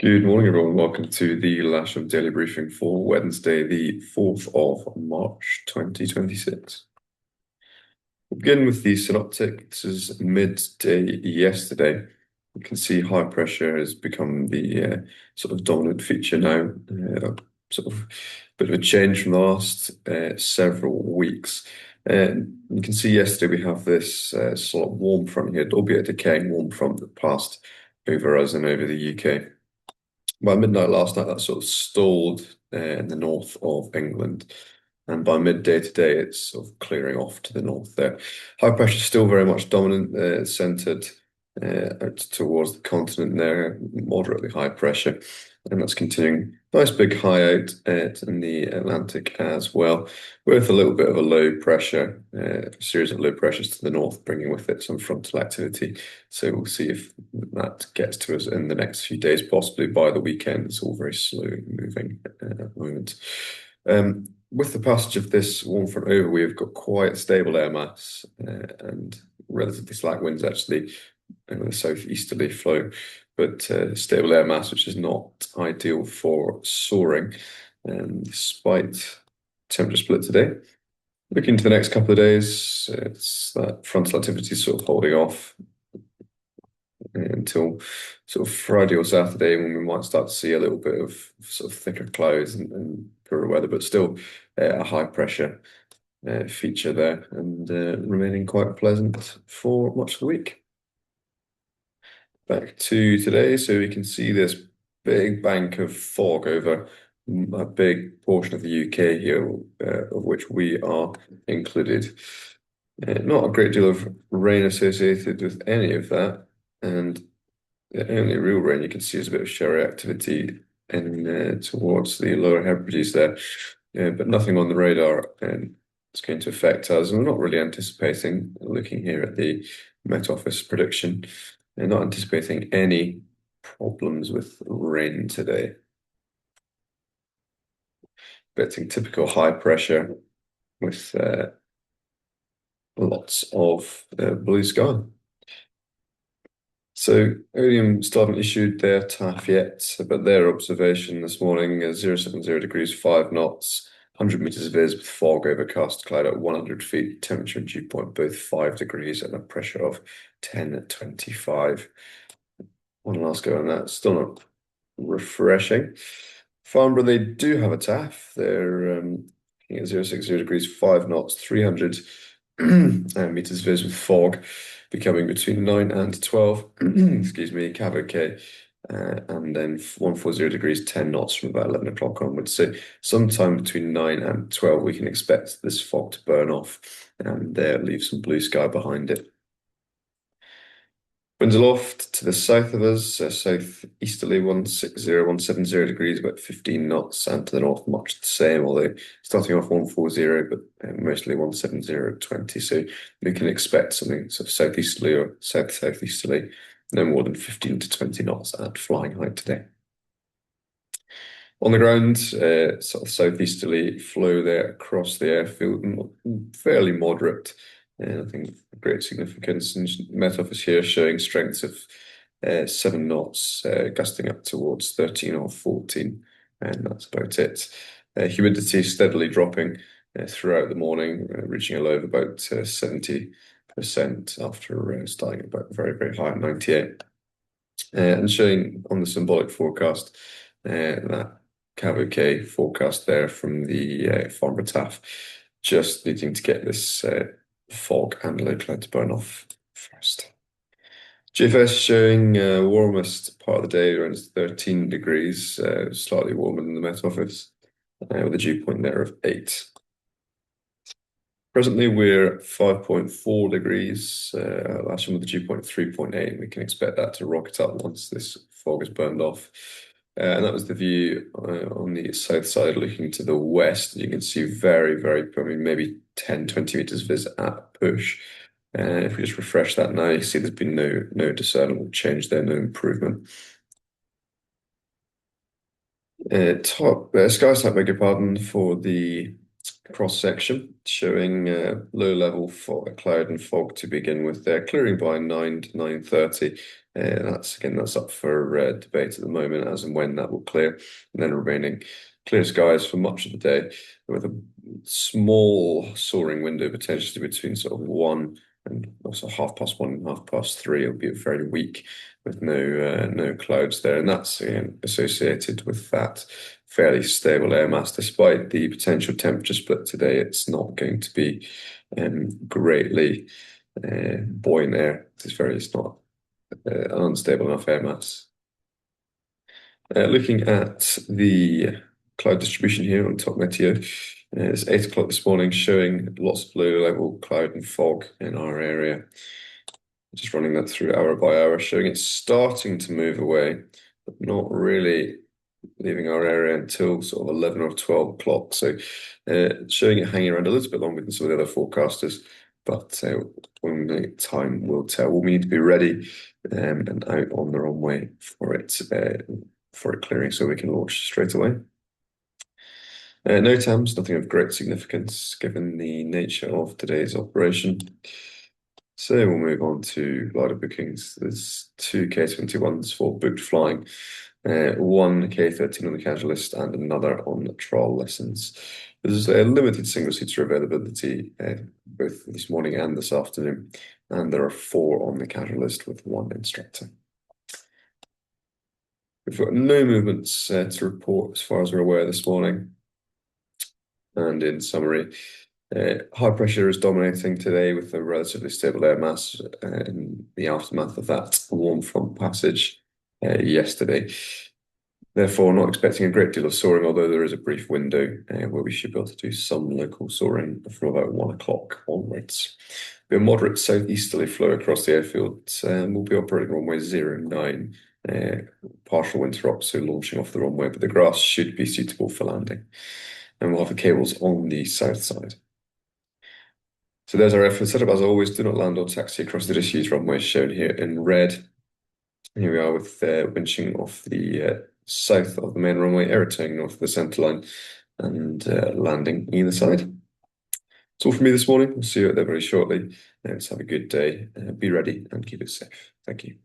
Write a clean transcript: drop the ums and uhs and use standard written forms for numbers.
Good morning, everyone. Welcome to the Lasham Daily Briefing for Wednesday, the 4th of March, 2026. We'll begin with the synoptic. This is midday yesterday. You can see high pressure has become the sort of dominant feature now. Sort of bit of a change from the last several weeks. You can see yesterday we have this sort of warm front here, albeit a decaying warm front that passed over us and over the UK. By midnight last night, that sort of stalled in the north of England. And by midday today, it's sort of clearing off to the north there. High pressure is still very much dominant, centered out towards the continent there, moderately high pressure. And that's continuing. Nice big high out in the Atlantic as well, with a little bit of a low pressure, a series of low pressures to the north, bringing with it some frontal activity. So we'll see if that gets to us in the next few days, possibly by the weekend. It's all very slow moving at the moment. With the passage of this warm front over, we've got quite stable air mass and relatively slack winds actually, with a southeasterly flow, but stable air mass, which is not ideal for soaring. Despite temperature split today, looking to the next couple of days, it's that frontal activity is sort of holding off until sort of Friday or Saturday, when we might start to see a little bit of sort of thicker clouds and poorer weather, but still a high pressure feature there, and remaining quite pleasant for much of the week. Back to today, so we can see this big bank of fog over a big portion of the UK here, of which we are included. Not a great deal of rain associated with any of that, and the only real rain you can see is a bit of shower activity in towards the lower Hebrides there, but nothing on the radar, and it's going to affect us. And we're not really anticipating, looking here at the Met Office prediction, they're not anticipating any problems with rain today. Expecting typical high pressure with lots of blue sky. So Odium still haven't issued their TAF yet, but their observation this morning is 070 degrees, 5 knots, 100 meters viz with fog, overcast cloud at 100 feet, temperature and dew point both 5 degrees and a pressure of 1025. One last go on that, still not refreshing. Farnborough, they do have a TAF. They're looking at 060 degrees, 5 knots, 300 meters viz with fog, becoming between 9 and 12, excuse me, Cavalcade, and then 140 degrees, 10 knots from about 11 o'clock onwards. So sometime between 9 and 12, we can expect this fog to burn off and leave some blue sky behind it. Winds aloft to the south of us, southeasterly 160, 170 degrees, about 15 knots, and to the north much the same, although starting off 140, but mostly 170 at 20. So we can expect something sort of southeasterly or southeasterly, no more than 15 to 20 knots at flying height today. On the ground, sort of southeasterly flow there across the airfield, fairly moderate. Nothing of great significance. And Met Office here showing strengths of 7 knots, gusting up towards 13 or 14, and that's about it. Humidity steadily dropping throughout the morning, reaching a low of about 70% after starting about very, very high at 98. And showing on the symbolic forecast that Cavalcade forecast there from the Farnborough TAF, just needing to get this fog and low cloud to burn off first. GFS showing warmest part of the day around 13 degrees, slightly warmer than the Met Office, with a dew point there of 8. Presently we're 5.4 degrees, Lasham with a dew point 3.8. We can expect that to rocket up once this fog is burned off. And that was the view on the south side looking to the west. You can see very, very, probably maybe 10, 20 meters viz at push. If we just refresh that now, you see there's been no discernible change there, no improvement. Sky type, beg your pardon, for the cross section showing low level for cloud and fog to begin with. They're clearing by 9 to 9:30. That's up for debate at the moment as and when that will clear, and then remaining clear skies for much of the day with a small soaring window potentially between sort of 1 and also 1:30 and 3:30. It'll be very weak with no clouds there, and that's again associated with that fairly stable air mass. Despite the potential temperature split today, it's not going to be greatly buoyant air. It's not an unstable enough air mass. Looking at the cloud distribution here on top Meteo, it's 8 o'clock this morning, showing lots of low level cloud and fog in our area. Just running that through hour by hour, showing it's starting to move away, but not really leaving our area until sort of 11 or 12 o'clock. So showing it hanging around a little bit longer than some of the other forecasters, but only time will tell. We need to be ready and out on the runway for it clearing so we can launch straight away. No TAMs, nothing of great significance given the nature of today's operation. So we'll move on to glider bookings. There's 2 K21s for booked flying, 1 K13 on the casual list and another on trial lessons. There's a limited single seater availability both this morning and this afternoon, and there are 4 on the casual list with 1 instructor. We've got no movements to report as far as we're aware this morning. And in summary, high pressure is dominating today with a relatively stable air mass in the aftermath of that warm front passage yesterday. Therefore, not expecting a great deal of soaring, although there is a brief window where we should be able to do some local soaring from about 1 o'clock onwards. A moderate southeasterly flow across the airfield, and we'll be operating runway 09, partial wind interrupt, so launching off the runway, but the grass should be suitable for landing. And we'll have the cables on the south side. So there's our airfield setup. As always, do not land or taxi across the disused runway shown here in red. Here we are with winching off the south of the main runway, aeroturning north of the centre line, and landing either side. That's all from me this morning. We'll see you out there very shortly. Let's have a good day. Be ready and keep it safe. Thank you.